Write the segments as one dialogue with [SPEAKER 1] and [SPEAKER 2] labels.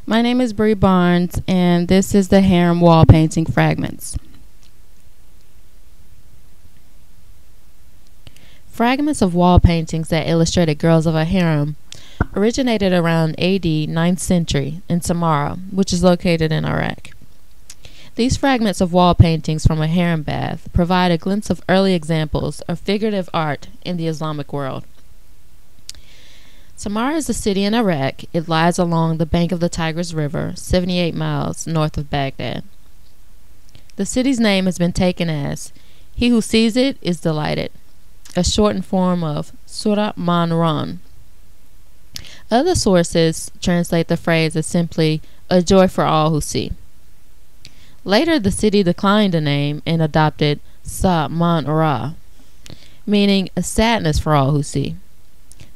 [SPEAKER 1] My name is Bree Barnes, and this is the Harem wall painting Fragments. Fragments of wall paintings that illustrated girls of a harem originated around AD 9th century in Samarra, which is located in Iraq. These fragments of wall paintings from a harem bath provide a glimpse of early examples of figurative art in the Islamic world. Samarra is a city in Iraq. It lies along the bank of the Tigris River, 78 miles north of Baghdad. The city's name has been taken as "He who sees it is delighted," a shortened form of Surah Man Ran. Other sources translate the phrase as simply "a joy for all who see." Later, the city declined the name and adopted Sa Man Ra, meaning a sadness for all who see.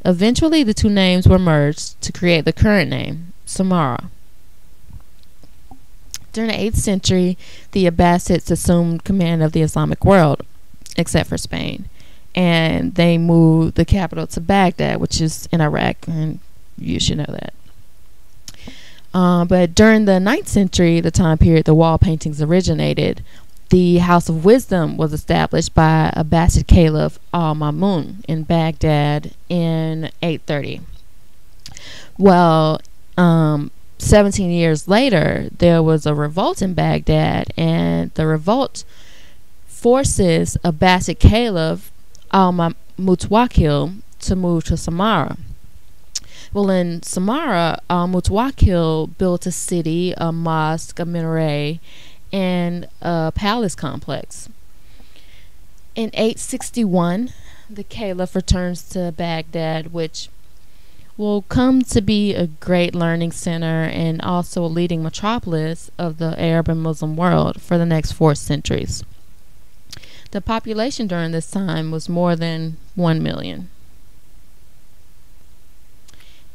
[SPEAKER 1] Eventually, the two names were merged to create the current name, Samarra. During the 8th century, the Abbasids assumed command of the Islamic world, except for Spain, and they moved the capital to Baghdad, which is in Iraq, and you should know that. But during the 9th century, the time period the wall paintings originated, the House of Wisdom was established by Abbasid Caliph al-Ma'mun in Baghdad in 830. Well, 17 years later, there was a revolt in Baghdad, and the revolt forces Abbasid Caliph al-Mutawakil to move to Samarra. Well, in Samarra, al-Mutawakil built a city, a mosque, a minaret, and a palace complex. In 861, the Caliph returns to Baghdad, which will come to be a great learning center and also a leading metropolis of the Arab and Muslim world for the next 4 centuries. The population during this time was more than 1 million.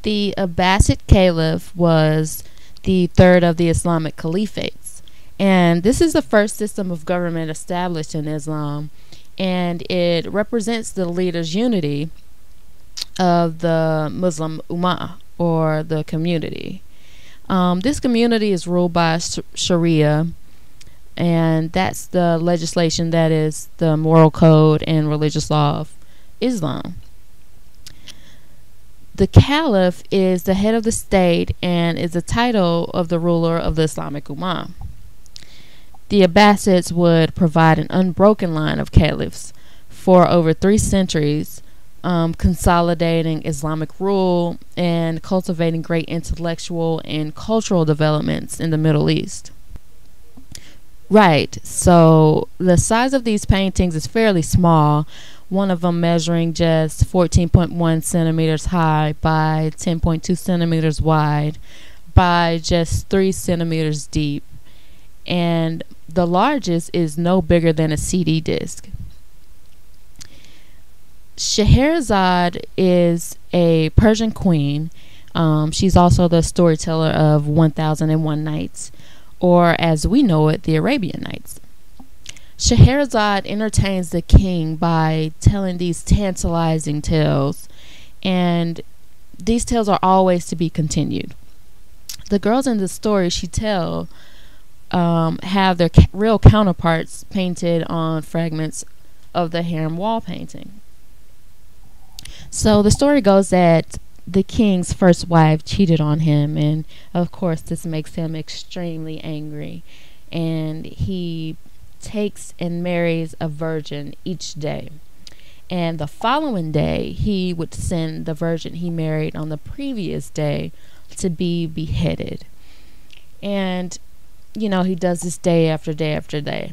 [SPEAKER 1] The Abbasid Caliph was the third of the Islamic caliphates. And this is the first system of government established in Islam, and it represents the leaders' unity of the Muslim Ummah, or the community. This community is ruled by Sharia, and that's the legislation that is the moral code and religious law of Islam. The Caliph is the head of the state and is the title of the ruler of the Islamic Ummah. The Abbasids would provide an unbroken line of caliphs for over 3 centuries, consolidating Islamic rule and cultivating great intellectual and cultural developments in the Middle East. Right, so the size of these paintings is fairly small, one of them measuring just 14.1 centimeters high by 10.2 centimeters wide by just 3 centimeters deep, and the largest is no bigger than a CD disc. Scheherazade is a Persian queen. She's also the storyteller of 1001 Nights, or as we know it, the Arabian Nights. Scheherazade entertains the king by telling these tantalizing tales, and these tales are always to be continued. The girls in the story she tells have their real counterparts painted on fragments of the harem wall painting. So the story goes that the king's first wife cheated on him, and of course this makes him extremely angry, and he takes and marries a virgin each day, and the following day he would send the virgin he married on the previous day to be beheaded. And he does this day after day after day.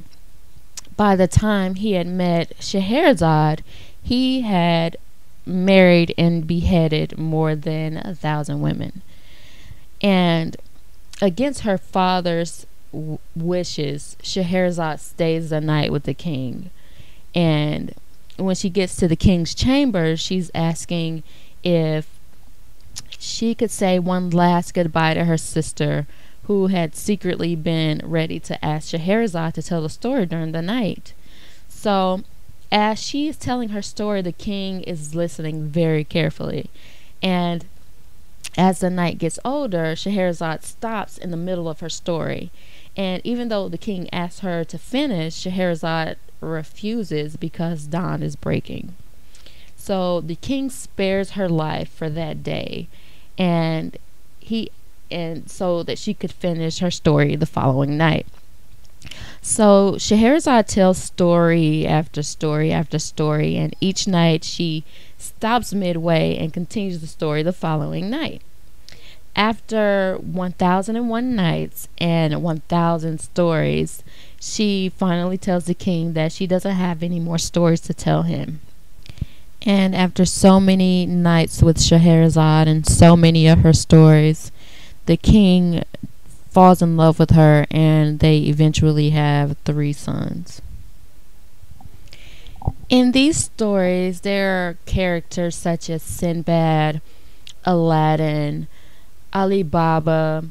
[SPEAKER 1] By the time he had met Scheherazade, he had married and beheaded more than 1,000 women. And against her father's wishes, Scheherazade stays the night with the king. And when she gets to the king's chamber, she's asking if she could say one last goodbye to her sister, who had secretly been ready to ask Scheherazade to tell the story during the night. So as she is telling her story, the king is listening very carefully, and As the night gets older, Scheherazade stops in the middle of her story. And even though the king asks her to finish, Scheherazade refuses because dawn is breaking. So the king spares her life for that day, and he and so that she could finish her story the following night. So Scheherazade tells story after story after story, and each night she stops midway and continues the story the following night. After 1001 nights and 1000 stories, she finally tells the king that she doesn't have any more stories to tell him. And after so many nights with Scheherazade and so many of her stories, the king falls in love with her, and they eventually have 3 sons. In these stories, there are characters such as Sinbad, Aladdin, Ali Baba,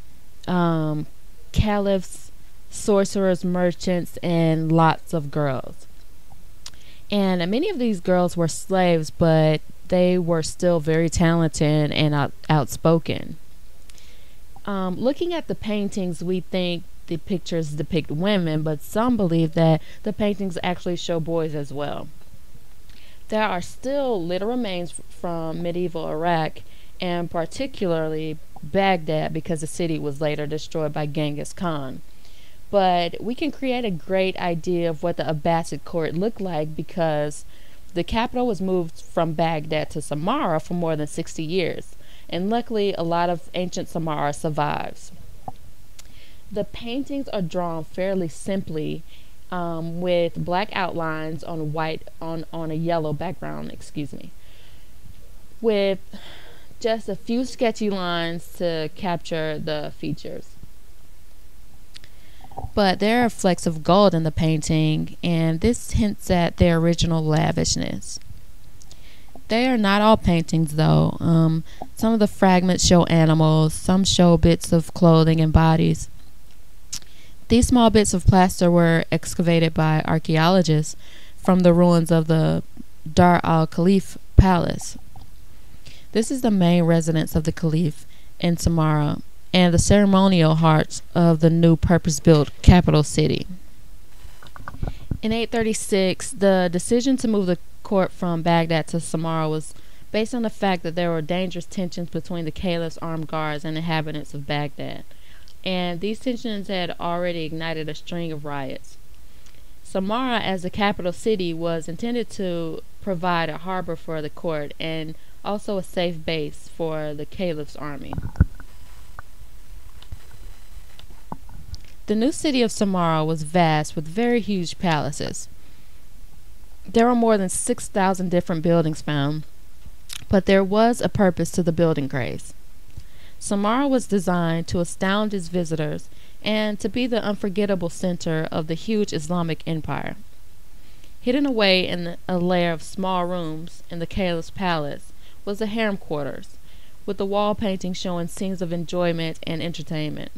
[SPEAKER 1] caliphs, sorcerers, merchants, and lots of girls. And many of these girls were slaves, but they were still very talented and outspoken. Looking at the paintings, we think the pictures depict women, but some believe that the paintings actually show boys as well. There are still little remains from medieval Iraq, and particularly Baghdad, because the city was later destroyed by Genghis Khan. But we can create a great idea of what the Abbasid court looked like, because the capital was moved from Baghdad to Samarra for more than 60 years. And luckily, a lot of ancient Samarra survives. The paintings are drawn fairly simply, with black outlines on a yellow background, with just a few sketchy lines to capture the features. But there are flecks of gold in the painting, and this hints at their original lavishness. They are not all paintings, though. Some of the fragments show animals, some show bits of clothing and bodies. These small bits of plaster were excavated by archaeologists from the ruins of the Dar al-Khalif palace. This is the main residence of the Caliph in Samarra, and the ceremonial heart of the new purpose-built capital city. In 836, the decision to move the court from Baghdad to Samarra was based on the fact that there were dangerous tensions between the caliph's armed guards and inhabitants of Baghdad, and these tensions had already ignited a string of riots. Samarra, as the capital city, was intended to provide a harbor for the court and also a safe base for the caliph's army. The new city of Samarra was vast, with very huge palaces. There were more than 6,000 different buildings found, but there was a purpose to the building craze. Samarra was designed to astound its visitors and to be the unforgettable center of the huge Islamic empire. Hidden away in a layer of small rooms in the caliph's palace was the harem quarters, with the wall painting showing scenes of enjoyment and entertainment.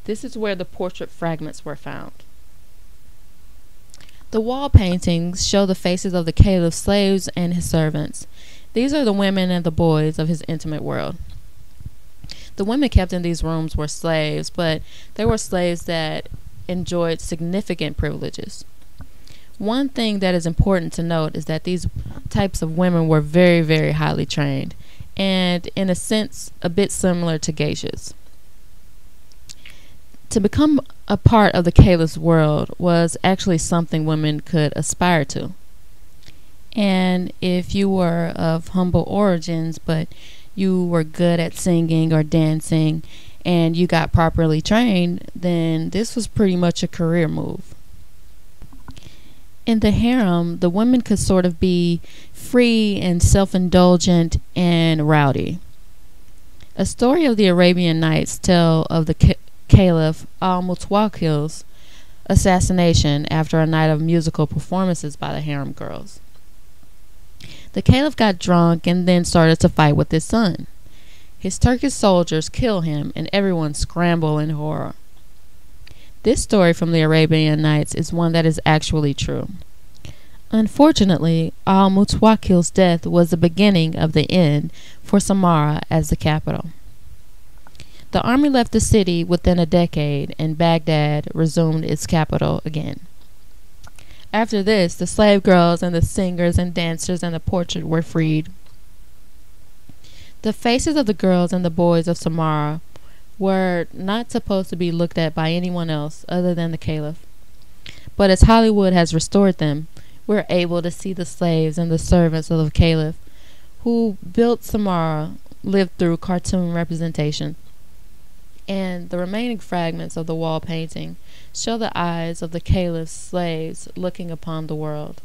[SPEAKER 1] This is where the portrait fragments were found. The wall paintings show the faces of the caliph's slaves and his servants. These are the women and the boys of his intimate world. The women kept in these rooms were slaves, but they were slaves that enjoyed significant privileges. One thing that is important to note is that these types of women were very, very highly trained, and in a sense, a bit similar to geishas. To become a part of the caliph's world was actually something women could aspire to. And if you were of humble origins, but you were good at singing or dancing, and you got properly trained, then this was pretty much a career move. In the harem, the women could sort of be free and self-indulgent and rowdy. A story of the Arabian Nights tell of the Caliph al-Mutawakkil's assassination after a night of musical performances by the harem girls. The Caliph got drunk and then started to fight with his son. His Turkish soldiers kill him, and everyone scramble in horror. This story from the Arabian Nights is one that is actually true. Unfortunately, al-Mutawakkil's death was the beginning of the end for Samarra as the capital. The army left the city within a decade, and Baghdad resumed its capital again. After this, the slave girls and the singers and dancers and the portrait were freed. The faces of the girls and the boys of Samarra were not supposed to be looked at by anyone else other than the caliph. But as Hollywood has restored them, we're able to see the slaves and the servants of the caliph who built Samarra lived through cartoon representation. And the remaining fragments of the wall painting show the eyes of the caliph's slaves looking upon the world.